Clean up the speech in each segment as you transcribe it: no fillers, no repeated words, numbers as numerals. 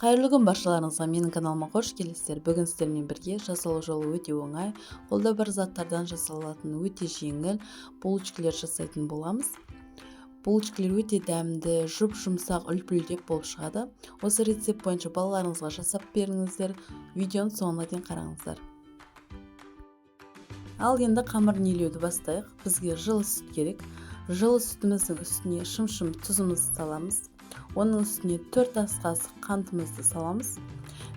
Қайырлы күн баршаларыңызға, менің каналыма қош келесіздер. Бүгін сіздермен бірге жасалу жолы өте оңай, қолда бар заттардан жасалатын өте жеңіл булочкалар жасайтын боламыз. Булочкалар өте дәмді, жұмсақ, үлпілдеп болып шығады. Осы рецепт бойынша балаларыңызға жасап беріңіздер. Видеоны соңына дейін қараңыздар. Ал енді қамырын илеуді бастайық. Бізге жылы сүт керек. Жылы сүтіміздің үстіне шым-шым тұзымызды саламыз. Оның үстіне 4 ас қасық қантымызды саламыз.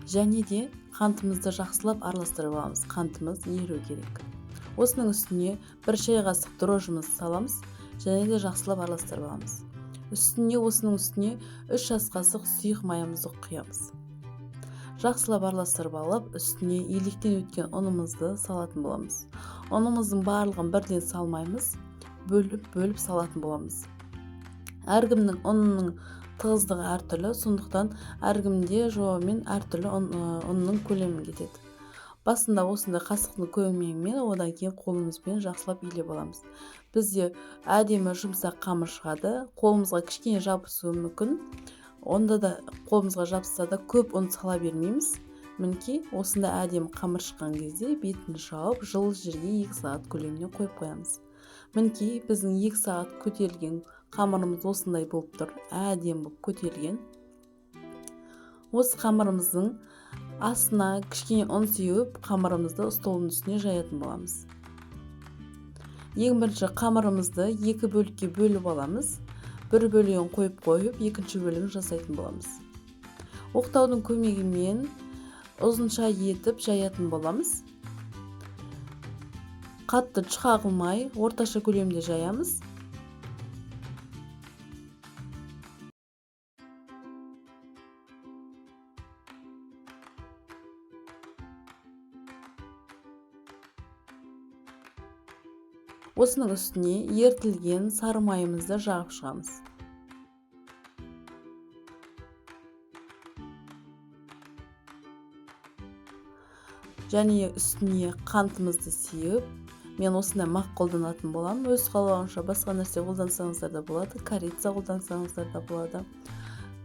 Және де қантымызды жақсылап араластырып аламыз. Қантымыз еру керек. Осының үстіне 1 шай қасық дрожжымызды саламыз. Және де жақсылап араластырып аламыз. Осының үстіне 3 ас қасық сұйық майымызды құямыз. Жақсылап араластырып алып, үстіне електен өткен ұнымызды салатын боламыз. Ұнымыздың барлығын бірден салмаймыз, бөліп салатын боламыз. Әркімнің ұнының тығыздығы әртүрлі, сондықтан әркімде жауабымен әртүрлі ұнның көлемі кетеді. Басында осындай қасықтың көмегімен, одан кейін қолымызбен жақсылап илеп аламыз. Бізде әдемі жұмсақ қамыр шығады. Қолымызға кішкене жабысуы мүмкін. Онда да қолымызға жабысса да көп ұн сала бермейміз. Мінекей, осында әдемі қамыр шыққан кезде бетін жауып, жылы жерге 2 сағат көлеміне қойып қоямыз. Мінекей, біздің 2 сағат көтерілген қамырымыз осындай болып тұр. Әдемі болып көтерілген. Осы қамырымыздың астына кішкене ұн сеуіп, қамырымызды столдың үстіне жаятын боламыз. Ең бірінші қамырымызды 2 бөлікке бөліп аламыз. Бір бөлігін қойып, екінші бөлігін жасайтын боламыз. Оқтаудың көмегімен ұзынша етіп жаятын боламыз. Қатты жұқа қылмай, орташа көлемде жаямыз. Осының үстіне ерітілген сары майымызды жағып шығамыз. Және үстіне қантымызды сеуіп, мен осындай мақ қолданатын боламын. Өз қалауынша басқа нәрсе қолдансаңыздар да болады, корица қолдансаңыздар да болады.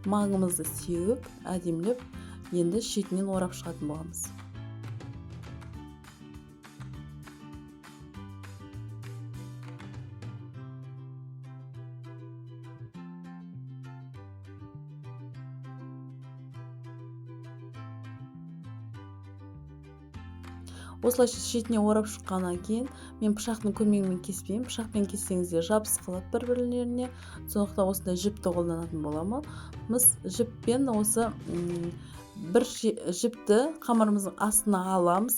Мағымызды сеуіп, әдемілеп, енді шетінен орап шығатын боламыз. Осылайша шетіне орап шыққаннан кейін мен пышақтың көмегімен кеспеймін. Пышақпен кессеңіздер жабысып қалады бір-бірлеріне. Сондықтан осындай жіпті қолданатын боламыз. Жіппен осы бір жіпті қамырымыздың астына аламыз.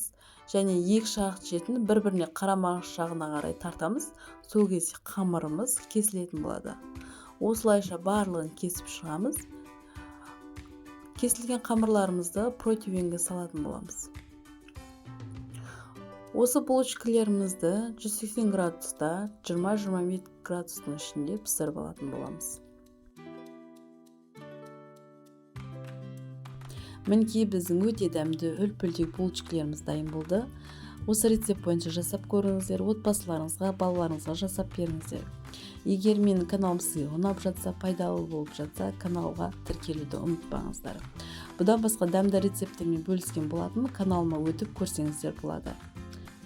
Және 2 шақ жетін бір-біріне қарамағыш жағына қарай тартамыз. Сол кезде қамырымыз кесілетін болады. Осылайша барлығын кесіп шығамыз. Кесілген қамырларымызды противенге салатын боламыз. Осы булочкаларымызды 180 градуста 20-25 градустың ішінде пісіріп алатын боламыз. Мінекей, біздің өте дәмді үлпілдек булочкаларымыз дайын болды. Осы рецепт бойынша жасап көріңіздер, отбасыларыңызға, балаларыңызға жасап беріңіздер. Егер менің каналым сізге ұнап жатса, пайдалы болып жатса, каналға тіркелуді ұмытпаңыздар. Бұдан басқа дәмді рецепттермен бөліскен болатын, каналыма өтіп көрсеңіздер болады.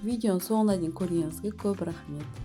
Видеоның соңына дейін көргеніңізге көп рахмет.